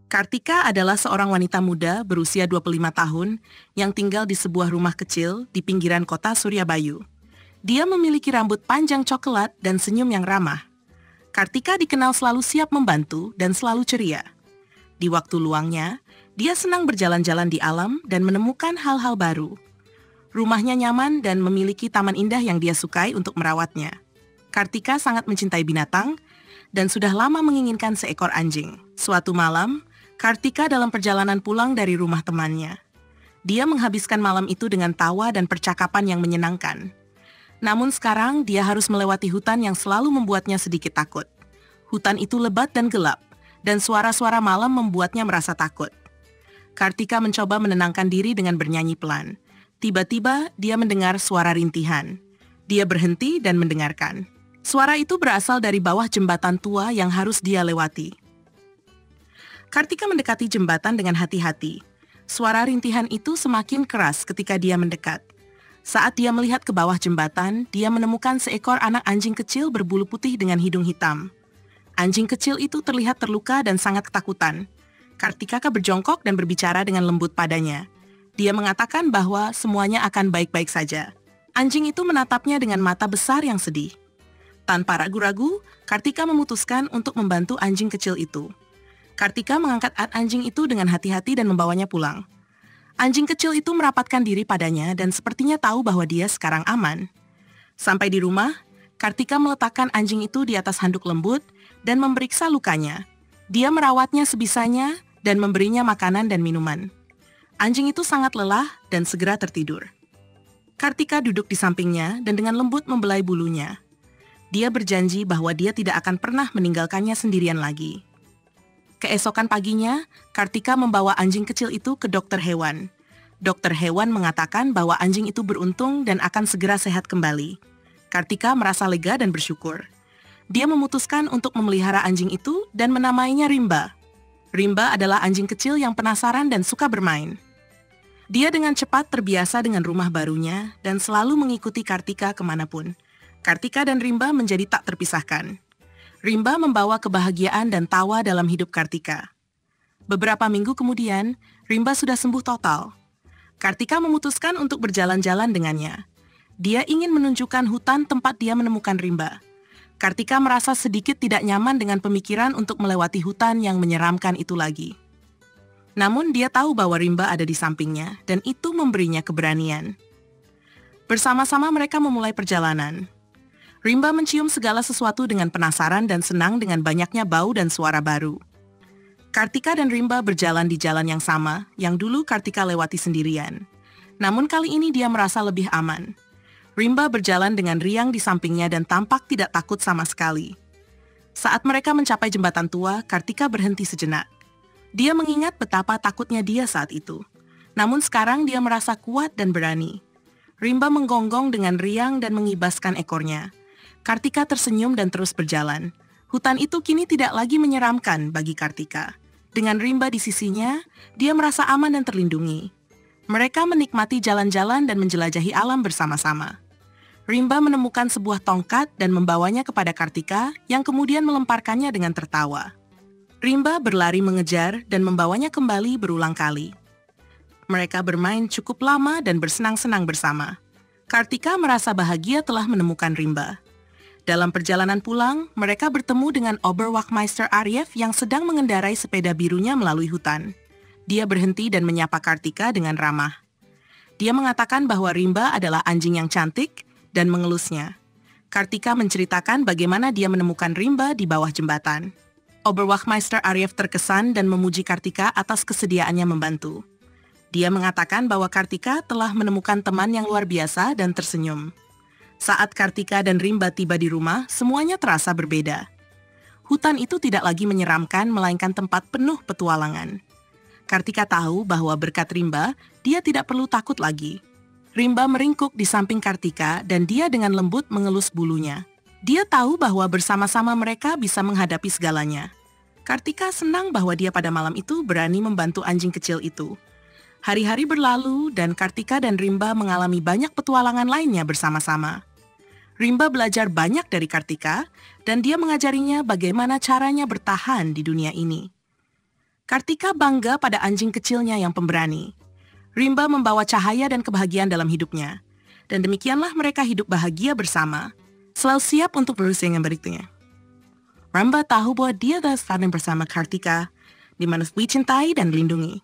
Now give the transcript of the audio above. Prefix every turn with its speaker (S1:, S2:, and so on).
S1: Kartika adalah seorang wanita muda berusia 25 tahun yang tinggal di sebuah rumah kecil di pinggiran kota Suryabayu. Dia memiliki rambut panjang coklat dan senyum yang ramah. Kartika dikenal selalu siap membantu dan selalu ceria. Di waktu luangnya, dia senang berjalan-jalan di alam dan menemukan hal-hal baru. Rumahnya nyaman dan memiliki taman indah yang dia sukai untuk merawatnya. Kartika sangat mencintai binatang dan sudah lama menginginkan seekor anjing. Suatu malam, Kartika dalam perjalanan pulang dari rumah temannya. Dia menghabiskan malam itu dengan tawa dan percakapan yang menyenangkan. Namun sekarang dia harus melewati hutan yang selalu membuatnya sedikit takut. Hutan itu lebat dan gelap, dan suara-suara malam membuatnya merasa takut. Kartika mencoba menenangkan diri dengan bernyanyi pelan. Tiba-tiba dia mendengar suara rintihan. Dia berhenti dan mendengarkan. Suara itu berasal dari bawah jembatan tua yang harus dia lewati. Kartika mendekati jembatan dengan hati-hati. Suara rintihan itu semakin keras ketika dia mendekat. Saat dia melihat ke bawah jembatan, dia menemukan seekor anak anjing kecil berbulu putih dengan hidung hitam. Anjing kecil itu terlihat terluka dan sangat ketakutan. Kartika berjongkok dan berbicara dengan lembut padanya. Dia mengatakan bahwa semuanya akan baik-baik saja. Anjing itu menatapnya dengan mata besar yang sedih. Tanpa ragu-ragu, Kartika memutuskan untuk membantu anjing kecil itu. Kartika mengangkat anjing itu dengan hati-hati dan membawanya pulang. Anjing kecil itu merapatkan diri padanya dan sepertinya tahu bahwa dia sekarang aman. Sampai di rumah, Kartika meletakkan anjing itu di atas handuk lembut dan memeriksa lukanya. Dia merawatnya sebisanya dan memberinya makanan dan minuman. Anjing itu sangat lelah dan segera tertidur. Kartika duduk di sampingnya dan dengan lembut membelai bulunya. Dia berjanji bahwa dia tidak akan pernah meninggalkannya sendirian lagi. Keesokan paginya, Kartika membawa anjing kecil itu ke dokter hewan. Dokter hewan mengatakan bahwa anjing itu beruntung dan akan segera sehat kembali. Kartika merasa lega dan bersyukur. Dia memutuskan untuk memelihara anjing itu dan menamainya Rimba. Rimba adalah anjing kecil yang penasaran dan suka bermain. Dia dengan cepat terbiasa dengan rumah barunya dan selalu mengikuti Kartika kemanapun. Kartika dan Rimba menjadi tak terpisahkan. Rimba membawa kebahagiaan dan tawa dalam hidup Kartika. Beberapa minggu kemudian, Rimba sudah sembuh total. Kartika memutuskan untuk berjalan-jalan dengannya. Dia ingin menunjukkan hutan tempat dia menemukan Rimba. Kartika merasa sedikit tidak nyaman dengan pemikiran untuk melewati hutan yang menyeramkan itu lagi. Namun dia tahu bahwa Rimba ada di sampingnya dan itu memberinya keberanian. Bersama-sama mereka memulai perjalanan. Rimba mencium segala sesuatu dengan penasaran dan senang dengan banyaknya bau dan suara baru. Kartika dan Rimba berjalan di jalan yang sama, yang dulu Kartika lewati sendirian. Namun kali ini dia merasa lebih aman. Rimba berjalan dengan riang di sampingnya dan tampak tidak takut sama sekali. Saat mereka mencapai jembatan tua, Kartika berhenti sejenak. Dia mengingat betapa takutnya dia saat itu. Namun sekarang dia merasa kuat dan berani. Rimba menggonggong dengan riang dan mengibaskan ekornya. Kartika tersenyum dan terus berjalan. Hutan itu kini tidak lagi menyeramkan bagi Kartika. Dengan Rimba di sisinya, dia merasa aman dan terlindungi. Mereka menikmati jalan-jalan dan menjelajahi alam bersama-sama. Rimba menemukan sebuah tongkat dan membawanya kepada Kartika yang kemudian melemparkannya dengan tertawa. Rimba berlari mengejar dan membawanya kembali berulang kali. Mereka bermain cukup lama dan bersenang-senang bersama. Kartika merasa bahagia telah menemukan Rimba. Dalam perjalanan pulang, mereka bertemu dengan Oberwachtmeister Ariev yang sedang mengendarai sepeda birunya melalui hutan. Dia berhenti dan menyapa Kartika dengan ramah. Dia mengatakan bahwa Rimba adalah anjing yang cantik dan mengelusnya. Kartika menceritakan bagaimana dia menemukan Rimba di bawah jembatan. Oberwachtmeister Ariev terkesan dan memuji Kartika atas kesediaannya membantu. Dia mengatakan bahwa Kartika telah menemukan teman yang luar biasa dan tersenyum. Saat Kartika dan Rimba tiba di rumah, semuanya terasa berbeda. Hutan itu tidak lagi menyeramkan, melainkan tempat penuh petualangan. Kartika tahu bahwa berkat Rimba, dia tidak perlu takut lagi. Rimba meringkuk di samping Kartika dan dia dengan lembut mengelus bulunya. Dia tahu bahwa bersama-sama mereka bisa menghadapi segalanya. Kartika senang bahwa dia pada malam itu berani membantu anjing kecil itu. Hari-hari berlalu dan Kartika dan Rimba mengalami banyak petualangan lainnya bersama-sama. Rimba belajar banyak dari Kartika dan dia mengajarinya bagaimana caranya bertahan di dunia ini. Kartika bangga pada anjing kecilnya yang pemberani. Rimba membawa cahaya dan kebahagiaan dalam hidupnya. Dan demikianlah mereka hidup bahagia bersama, selalu siap untuk berusaha yang berikutnya. Rimba tahu bahwa dia adalah saling bersama Kartika, di mana dicintai dan dilindungi.